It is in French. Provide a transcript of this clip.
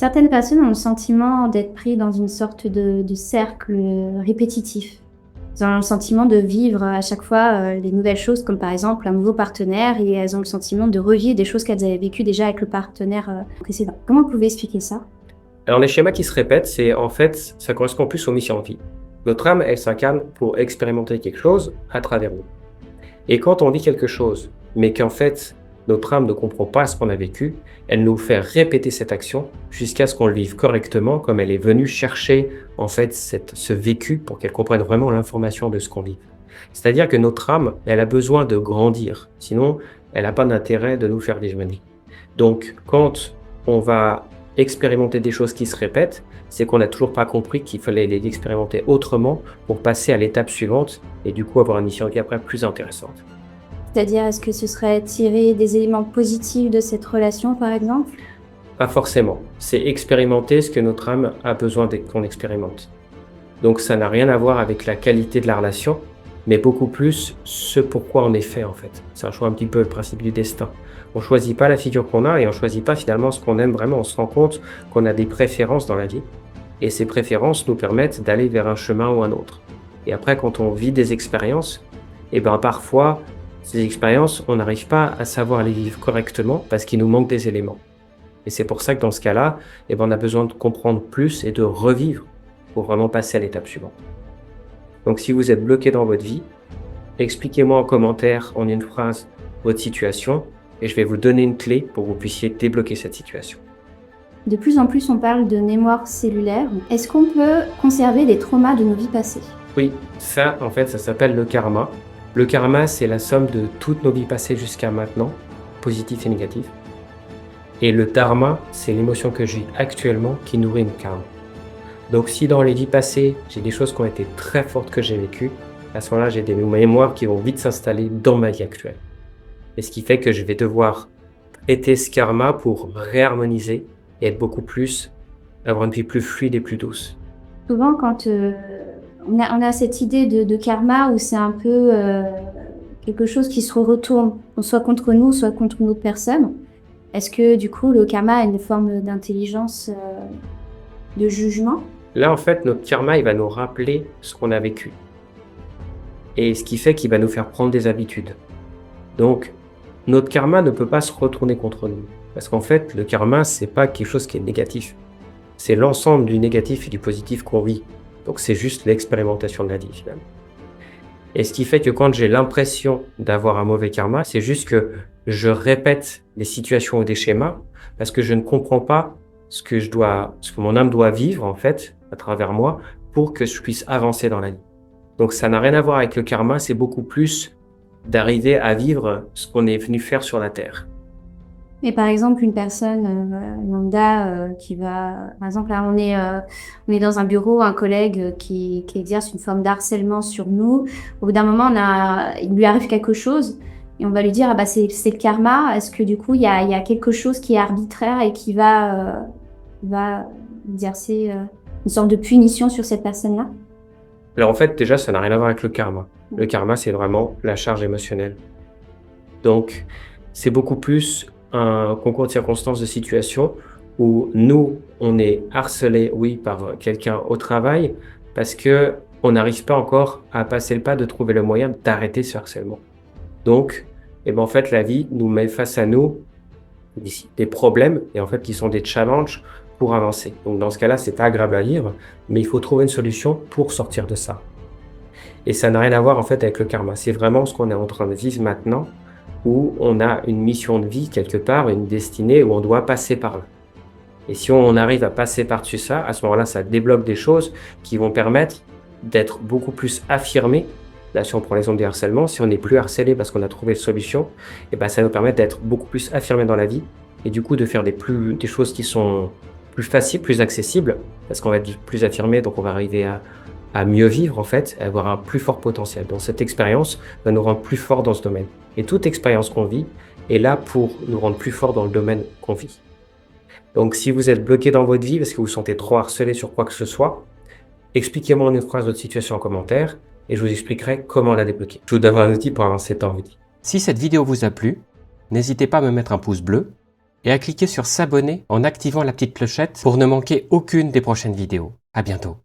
Certaines personnes ont le sentiment d'être pris dans une sorte de cercle répétitif. Elles ont le sentiment de vivre à chaque fois les nouvelles choses, comme par exemple un nouveau partenaire, et elles ont le sentiment de revivre des choses qu'elles avaient vécues déjà avec le partenaire précédent. Comment vous pouvez expliquer ça? Alors les schémas qui se répètent, ça correspond plus aux missions de vie. Notre âme, elle s'incarne pour expérimenter quelque chose à travers nous. Et quand on vit quelque chose, mais qu'en fait, notre âme ne comprend pas ce qu'on a vécu, elle nous fait répéter cette action jusqu'à ce qu'on le vive correctement, comme elle est venue chercher en fait ce vécu pour qu'elle comprenne vraiment l'information de ce qu'on vit. C'est-à-dire que notre âme, elle a besoin de grandir, sinon elle n'a pas d'intérêt de nous faire déjeuner. Donc quand on va expérimenter des choses qui se répètent, c'est qu'on n'a toujours pas compris qu'il fallait les expérimenter autrement pour passer à l'étape suivante et du coup avoir une mission qui est après plus intéressante. C'est-à-dire, est-ce que ce serait tirer des éléments positifs de cette relation, par exemple? Pas forcément. C'est expérimenter ce que notre âme a besoin qu'on expérimente. Donc ça n'a rien à voir avec la qualité de la relation, mais beaucoup plus ce pourquoi on est fait en fait. C'est un choix un petit peu le principe du destin. On choisit pas la figure qu'on a et on choisit pas finalement ce qu'on aime vraiment. On se rend compte qu'on a des préférences dans la vie et ces préférences nous permettent d'aller vers un chemin ou un autre. Et après, quand on vit des expériences, et ben parfois ces expériences, on n'arrive pas à savoir les vivre correctement parce qu'il nous manque des éléments. Et c'est pour ça que dans ce cas-là, on a besoin de comprendre plus et de revivre pour vraiment passer à l'étape suivante. Donc si vous êtes bloqué dans votre vie, expliquez-moi en commentaire, en une phrase, votre situation et je vais vous donner une clé pour que vous puissiez débloquer cette situation. De plus en plus, on parle de mémoire cellulaire. Est-ce qu'on peut conserver des traumas de nos vies passées? Oui, ça en fait, ça s'appelle le karma. Le karma, c'est la somme de toutes nos vies passées jusqu'à maintenant, positif et négatif. Et le dharma, c'est l'émotion que j'ai actuellement qui nourrit mon karma. Donc si dans les vies passées, j'ai des choses qui ont été très fortes que j'ai vécues, à ce moment-là, j'ai des mémoires qui vont vite s'installer dans ma vie actuelle. Et ce qui fait que je vais devoir traiter ce karma pour réharmoniser et être beaucoup plus, avoir une vie plus fluide et plus douce. Souvent, quand on a cette idée de karma où c'est un peu quelque chose qui se retourne, soit contre nous, soit contre une autre personne. Est-ce que du coup, le karma a une forme d'intelligence, de jugement? Là, en fait, notre karma, il va nous rappeler ce qu'on a vécu. Et ce qui fait qu'il va nous faire prendre des habitudes. Donc, notre karma ne peut pas se retourner contre nous. Parce qu'en fait, le karma, c'est pas quelque chose qui est négatif. C'est l'ensemble du négatif et du positif qu'on vit. Donc, c'est juste l'expérimentation de la vie, finalement. Et ce qui fait que quand j'ai l'impression d'avoir un mauvais karma, c'est juste que je répète des situations ou des schémas parce que je ne comprends pas ce que mon âme doit vivre, en fait, à travers moi, pour que je puisse avancer dans la vie. Donc, ça n'a rien à voir avec le karma, c'est beaucoup plus d'arriver à vivre ce qu'on est venu faire sur la Terre. Mais par exemple, une personne lambda qui va... Par exemple, là, on est dans un bureau, un collègue qui exerce une forme d'harcèlement sur nous. Au bout d'un moment, il lui arrive quelque chose et on va lui dire, ah bah, c'est le karma. Est-ce que du coup, il y a quelque chose qui est arbitraire et qui va exercer une sorte de punition sur cette personne-là? Alors en fait, déjà, ça n'a rien à voir avec le karma. Le karma, c'est vraiment la charge émotionnelle. Donc, c'est beaucoup plus un concours de circonstances, de situations où nous, on est harcelé, oui, par quelqu'un au travail parce que on n'arrive pas encore à passer le pas de trouver le moyen d'arrêter ce harcèlement. Donc, en fait, la vie nous met face à nous des problèmes et en fait, qui sont des challenges pour avancer. Donc, dans ce cas-là, c'est pas agréable à vivre, mais il faut trouver une solution pour sortir de ça. Et ça n'a rien à voir en fait avec le karma. C'est vraiment ce qu'on est en train de vivre maintenant, où on a une mission de vie quelque part, une destinée où on doit passer par là. Et si on arrive à passer par-dessus ça, à ce moment-là, ça débloque des choses qui vont permettre d'être beaucoup plus affirmés. Là, si on prend l'exemple des harcèlements, si on n'est plus harcelé parce qu'on a trouvé une solution, ça nous permet d'être beaucoup plus affirmés dans la vie et du coup de faire des choses qui sont plus faciles, plus accessibles, parce qu'on va être plus affirmé, donc on va arriver à mieux vivre en fait, à avoir un plus fort potentiel. Donc cette expérience va nous rendre plus forts dans ce domaine. Et toute expérience qu'on vit est là pour nous rendre plus forts dans le domaine qu'on vit. Donc si vous êtes bloqué dans votre vie parce que vous vous sentez trop harcelé sur quoi que ce soit, expliquez-moi en une phrase votre situation en commentaire et je vous expliquerai comment la débloquer. Je vous donnerai un outil pour avancer dans votre vie. Si cette vidéo vous a plu, n'hésitez pas à me mettre un pouce bleu et à cliquer sur s'abonner en activant la petite clochette pour ne manquer aucune des prochaines vidéos. À bientôt.